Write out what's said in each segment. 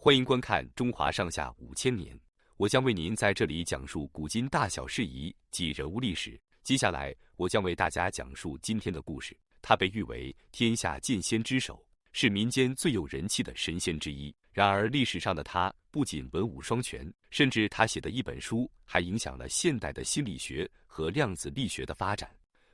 欢迎观看《中华上下5000年》，我将为您在这里讲述古今大小事宜及人物历史。接下来，我将为大家讲述今天的故事。他被誉为天下剑仙之首，是民间最有人气的神仙之一。然而，历史上的他不仅文武双全，甚至他写的一本书还影响了现代的心理学和量子力学的发展。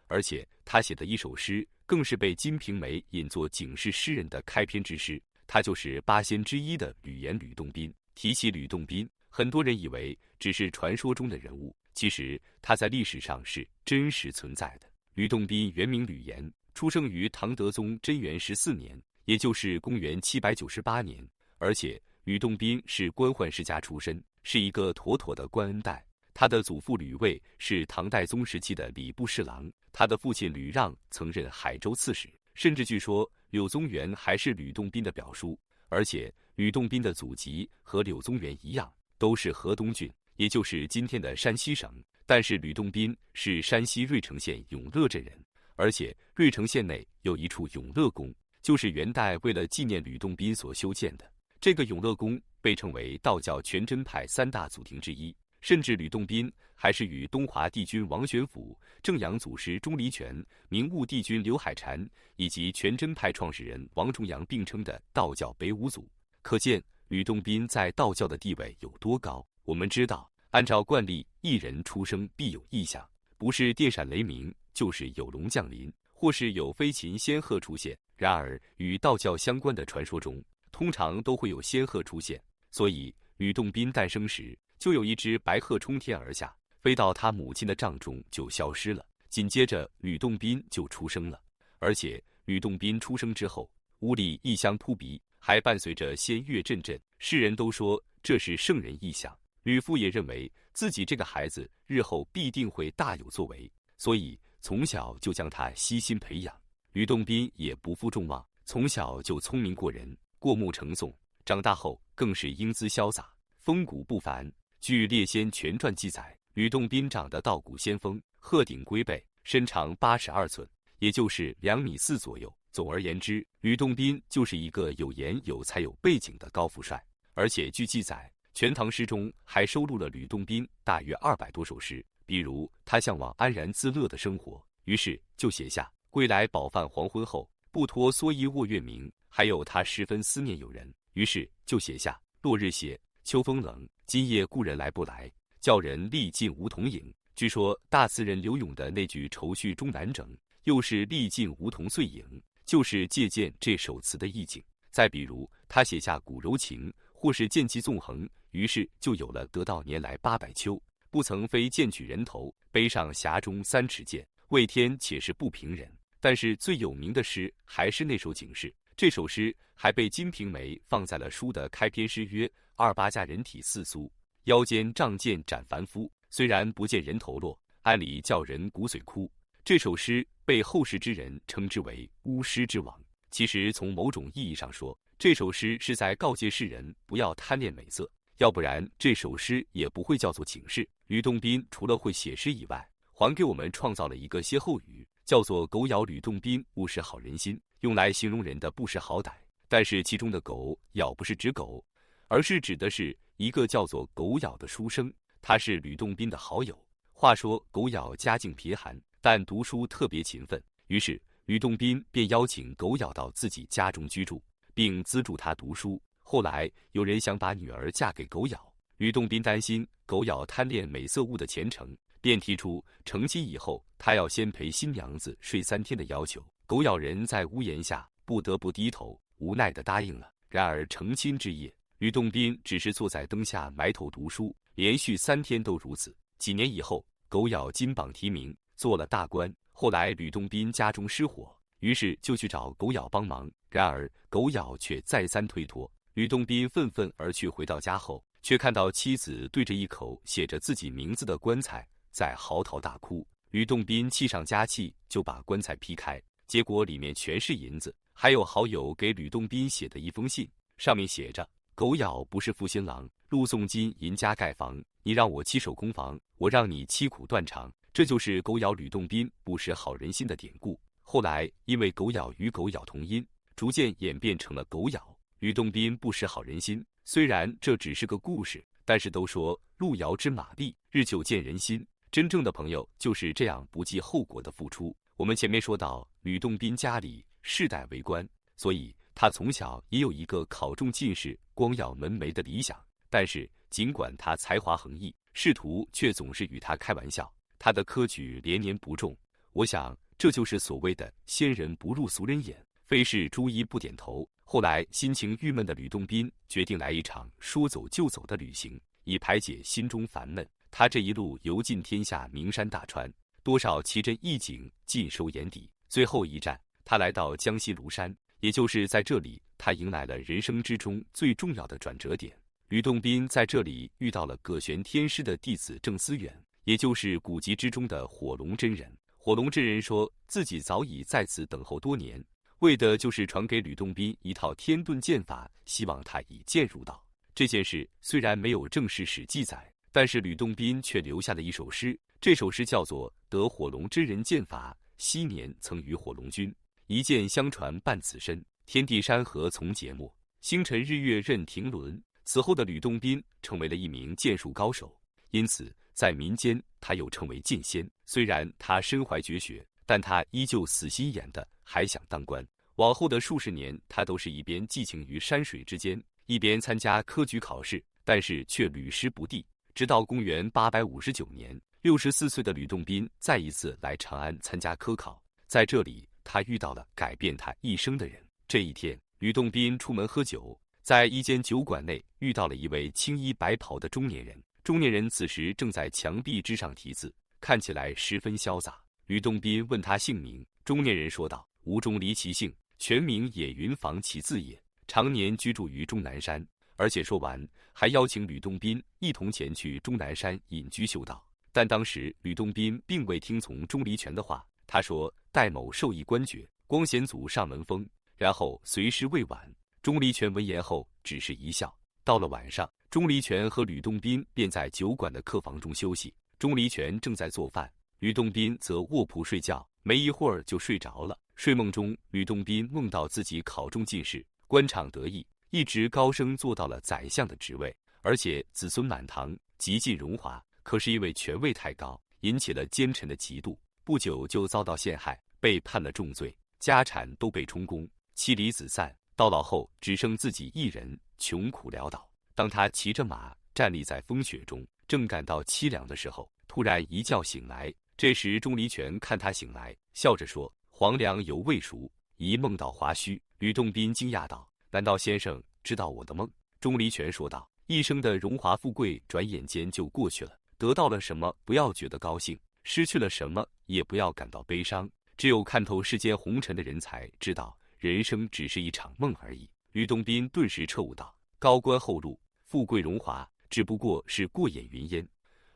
而且，他写的一首诗更是被《金瓶梅》引作警示诗人的开篇之诗。他就是八仙之一的吕岩吕洞宾。提起吕洞宾，很多人以为只是传说中的人物，其实他在历史上是真实存在的。吕洞宾原名吕岩，出生于唐德宗贞元14年，也就是公元798年。而且吕洞宾是官宦世家出身，是一个妥妥的官恩代。他的祖父吕卫是唐代宗时期的礼部侍郎，他的父亲吕让曾任海州刺史，甚至据说柳宗元还是吕洞宾的表叔。而且吕洞宾的祖籍和柳宗元一样，都是河东郡，也就是今天的山西省。但是吕洞宾是山西芮城县永乐镇人，而且芮城县内有一处永乐宫，就是元代为了纪念吕洞宾所修建的。这个永乐宫被称为道教全真派3大祖庭之一，甚至吕洞宾还是与东华帝君王玄甫、正阳祖师钟离权、明悟帝君刘海禅以及全真派创始人王重阳并称的道教北五祖。可见吕洞宾在道教的地位有多高。我们知道，按照惯例，一人出生必有异象，不是电闪雷鸣，就是有龙降临，或是有飞禽仙鹤出现。然而与道教相关的传说中，通常都会有仙鹤出现，所以吕洞宾诞生时就有一只白鹤冲天而下，飞到他母亲的帐中就消失了。紧接着吕洞宾就出生了，而且吕洞宾出生之后，屋里异香扑鼻，还伴随着仙乐阵阵，世人都说这是圣人异象。吕父也认为自己这个孩子日后必定会大有作为，所以从小就将他悉心培养。吕洞宾也不负众望，从小就聪明过人，过目成诵，长大后更是英姿潇洒，风骨不凡。据《列仙全传》记载，吕洞宾长得道骨仙风，鹤顶龟背，身长82寸，也就是2.4米左右。总而言之，吕洞宾就是一个有颜有才有背景的高富帅。而且据记载，《全唐诗》中还收录了吕洞宾大约200多首诗，比如他向往安然自乐的生活，于是就写下归来饱饭黄昏后，不脱蓑衣卧月明。还有他十分思念友人，于是就写下落日斜，秋风冷，今夜故人来不来，叫人历尽梧桐影。据说大词人刘永的那句愁绪终难整，又是历尽梧桐碎影，就是借鉴这首词的意境。再比如他写下古柔情，或是剑气纵横，于是就有了得到年来800秋，不曾飞剑取人头，背上匣中3尺剑，为天且是不平人。但是最有名的诗还是那首警示。这首诗还被《金瓶梅》放在了书的开篇诗曰：“28家人体似酥，腰间仗剑斩凡夫。虽然不见人头落，暗里叫人骨髓枯。”这首诗被后世之人称之为巫诗之王。其实从某种意义上说，这首诗是在告诫世人不要贪恋美色，要不然这首诗也不会叫做警示。吕洞宾除了会写诗以外，还给我们创造了一个歇后语，叫做狗咬吕洞宾，不识好人心，用来形容人的不识好歹。但是其中的狗咬不是指狗，而是指的是一个叫做狗咬的书生，他是吕洞宾的好友。话说狗咬家境贫寒，但读书特别勤奋，于是吕洞宾便邀请狗咬到自己家中居住，并资助他读书。后来有人想把女儿嫁给狗咬，吕洞宾担心狗咬贪恋美色物的前程，便提出成亲以后他要先陪新娘子睡3天的要求。狗咬人在屋檐下不得不低头，无奈地答应了。然而成亲之夜，吕洞宾只是坐在灯下埋头读书，连续3天都如此。几年以后，狗咬金榜题名，做了大官。后来吕洞宾家中失火，于是就去找狗咬帮忙，然而狗咬却再三推脱。吕洞宾愤愤而去，回到家后，却看到妻子对着一口写着自己名字的棺材在嚎啕大哭。吕洞宾气上加气，就把棺材劈开，结果里面全是银子，还有好友给吕洞宾写的一封信，上面写着：“狗咬不是负心郎，陆送金银家盖房，你让我亲手攻防，我让你凄苦断肠。”这就是狗咬吕洞宾不识好人心的典故。后来因为狗咬与狗咬同音，逐渐演变成了狗咬。吕洞宾不识好人心，虽然这只是个故事，但是都说路遥知马力，日久见人心。真正的朋友就是这样不计后果的付出。我们前面说到，吕洞宾家里世代为官，所以他从小也有一个考中进士、光耀门楣的理想。但是尽管他才华横溢，仕途却总是与他开玩笑，他的科举连年不中。我想这就是所谓的先人不入俗人眼，非是朱一不点头。后来心情郁闷的吕洞宾决定来一场说走就走的旅行，以排解心中烦闷。他这一路游尽天下名山大川，多少奇珍异景尽收眼底。最后一站，他来到江西庐山，也就是在这里，他迎来了人生之中最重要的转折点。吕洞宾在这里遇到了葛玄天师的弟子郑思远，也就是古籍之中的火龙真人。火龙真人说自己早已在此等候多年，为的就是传给吕洞宾一套天遁剑法，希望他以剑入道。这件事虽然没有正式史记载，但是吕洞宾却留下了一首诗，这首诗叫做《得火龙真人剑法》，昔年曾与火龙君一剑相传伴此身，天地山河从节末，星辰日月任停轮。此后的吕洞宾成为了一名剑术高手，因此在民间他又称为剑仙。虽然他身怀绝学，但他依旧死心眼的还想当官。往后的数十年，他都是一边寄情于山水之间，一边参加科举考试，但是却屡试不第。直到公元859年，64岁的吕洞宾再一次来长安参加科考，在这里他遇到了改变他一生的人。这一天，吕洞宾出门喝酒，在一间酒馆内遇到了一位青衣白袍的中年人。中年人此时正在墙壁之上题字，看起来十分潇洒。吕洞宾问他姓名，中年人说道：“吴钟离其姓，全名野云房其字也，常年居住于终南山。”而且说完，还邀请吕洞宾一同前去终南山隐居修道。但当时吕洞宾并未听从钟离权的话，他说：“戴某授意官爵，光显祖上门封。”然后随时未晚。钟离权闻言后只是一笑。到了晚上，钟离权和吕洞宾便在酒馆的客房中休息。钟离权正在做饭，吕洞宾则卧铺睡觉，没一会儿就睡着了。睡梦中，吕洞宾梦到自己考中进士，官场得意，一直高升做到了宰相的职位，而且子孙满堂，极尽荣华。可是因为权位太高，引起了奸臣的嫉妒，不久就遭到陷害，被判了重罪，家产都被充公，妻离子散。到老后只剩自己一人，穷苦潦倒。当他骑着马站立在风雪中，正感到凄凉的时候，突然一觉醒来。这时钟离权看他醒来，笑着说：“黄粱犹未熟，一梦到华胥。”吕洞宾惊讶道：“难道先生知道我的梦？”钟离权说道：“一生的荣华富贵转眼间就过去了，得到了什么不要觉得高兴，失去了什么也不要感到悲伤。只有看透世间红尘的人才知道，人生只是一场梦而已。”吕洞宾顿时彻悟道：“高官厚禄，富贵荣华，只不过是过眼云烟。”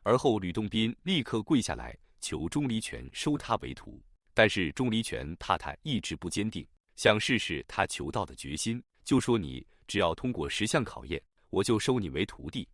而后吕洞宾立刻跪下来求钟离权收他为徒，但是钟离权怕他意志不坚定，想试试他求道的决心，就说：“你只要通过10项考验，我就收你为徒弟。”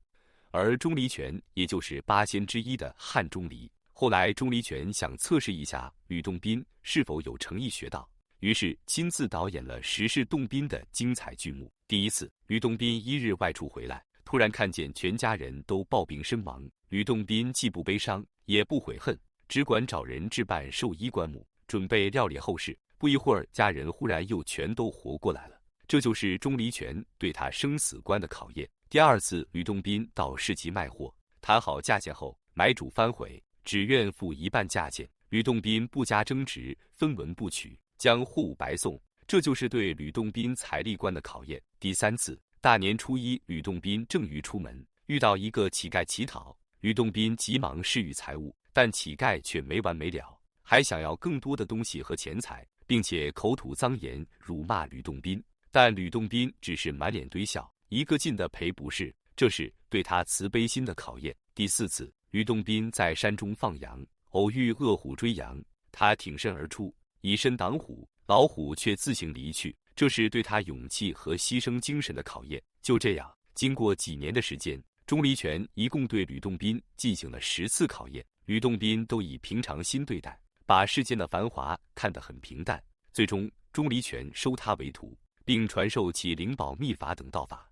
而钟离权也就是8仙之一的汉钟离。后来钟离权想测试一下吕洞宾是否有诚意学道，于是亲自导演了时势洞宾的精彩剧目。第一次，吕洞宾一日外出回来，突然看见全家人都暴病身亡。吕洞宾既不悲伤，也不悔恨，只管找人置办寿衣棺木，准备料理后事。不一会儿，家人忽然又全都活过来了。这就是钟离权对他生死关的考验。第二次，吕洞宾到市集卖货，谈好价钱后，买主反悔，只愿付一半价钱。吕洞宾不加争执，分文不取，将货物白送。这就是对吕洞宾财力观的考验。第三次，大年初一，吕洞宾正欲出门，遇到一个乞丐乞讨，吕洞宾急忙施予财物，但乞丐却没完没了，还想要更多的东西和钱财，并且口吐脏言，辱骂吕洞宾。但吕洞宾只是满脸堆笑，一个劲的赔不是，这是对他慈悲心的考验。第四次，吕洞宾在山中放羊，偶遇恶虎追羊，他挺身而出，以身挡虎，老虎却自行离去，这是对他勇气和牺牲精神的考验。就这样，经过几年的时间，钟离权一共对吕洞宾进行了10次考验，吕洞宾都以平常心对待，把世间的繁华看得很平淡。最终，钟离权收他为徒，并传授其灵宝秘法等道法。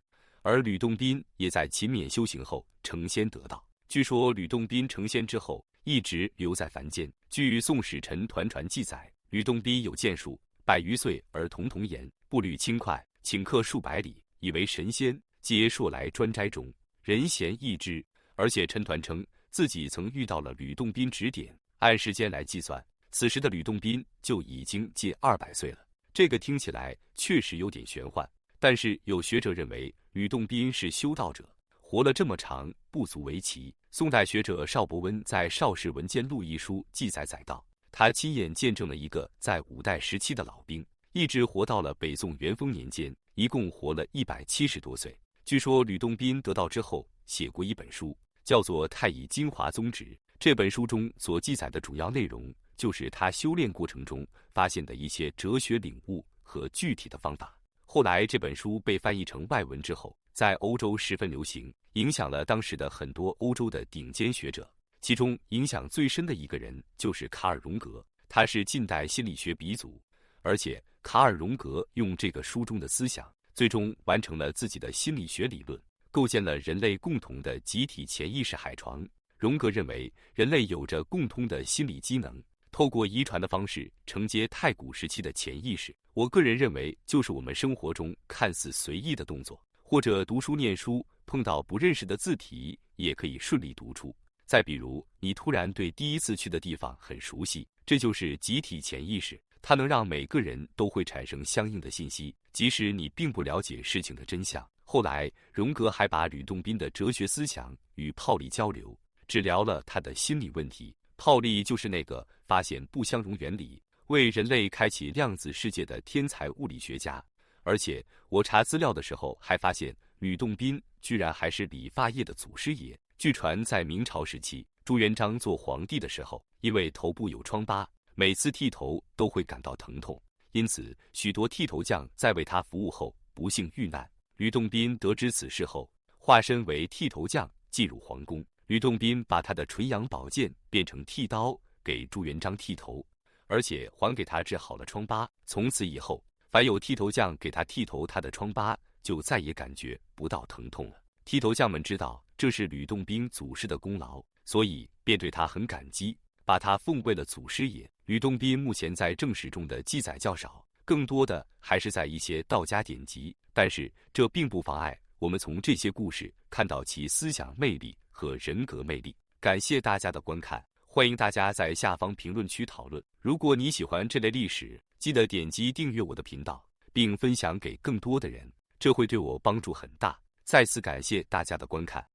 而吕洞宾也在勤勉修行后成仙得道。据说吕洞宾成仙之后一直留在凡间。据《宋史陈团传》记载，吕洞宾有剑术100余岁而童童颜，步履轻快，顷刻数百里，以为神仙，皆硕来专斋中，人闲易之。而且陈团称自己曾遇到了吕洞宾指点，按时间来计算，此时的吕洞宾就已经近200岁了。这个听起来确实有点玄幻，但是有学者认为吕洞宾是修道者，活了这么长不足为奇。宋代学者邵伯温在《邵氏文间录》一书记载道，他亲眼见证了一个在5代时期的老兵，一直活到了北宋元丰年间，一共活了170多岁。据说吕洞宾得道之后写过一本书，叫做《太乙金华宗旨》。这本书中所记载的主要内容，就是他修炼过程中发现的一些哲学领悟和具体的方法。后来这本书被翻译成外文之后，在欧洲十分流行，影响了当时的很多欧洲的顶尖学者。其中影响最深的一个人就是卡尔·荣格，他是近代心理学鼻祖。而且卡尔·荣格用这个书中的思想，最终完成了自己的心理学理论，构建了人类共同的集体潜意识海床。荣格认为人类有着共通的心理机能，透过遗传的方式承接太古时期的潜意识。我个人认为，就是我们生活中看似随意的动作，或者读书念书碰到不认识的字体也可以顺利读出。再比如你突然对第一次去的地方很熟悉，这就是集体潜意识，它能让每个人都会产生相应的信息，即使你并不了解事情的真相。后来荣格还把吕洞宾的哲学思想与泡利交流，治疗了他的心理问题。泡利就是那个发现不相容原理，为人类开启量子世界的天才物理学家。而且我查资料的时候还发现，吕洞宾居然还是理发业的祖师爷。据传在明朝时期，朱元璋做皇帝的时候，因为头部有疮疤，每次剃头都会感到疼痛，因此许多剃头匠在为他服务后不幸遇难。吕洞宾得知此事后，化身为剃头匠进入皇宫。吕洞宾把他的纯阳宝剑变成剃刀，给朱元璋剃头，而且还给他治好了疮疤。从此以后，凡有剃头匠给他剃头，他的疮疤就再也感觉不到疼痛了。剃头匠们知道这是吕洞宾祖师的功劳，所以便对他很感激，把他奉为了祖师爷。吕洞宾目前在正史中的记载较少，更多的还是在一些道家典籍，但是这并不妨碍我们从这些故事看到其思想魅力和人格魅力。感谢大家的观看，欢迎大家在下方评论区讨论。如果你喜欢这类历史，记得点击订阅我的频道，并分享给更多的人，这会对我帮助很大。再次感谢大家的观看。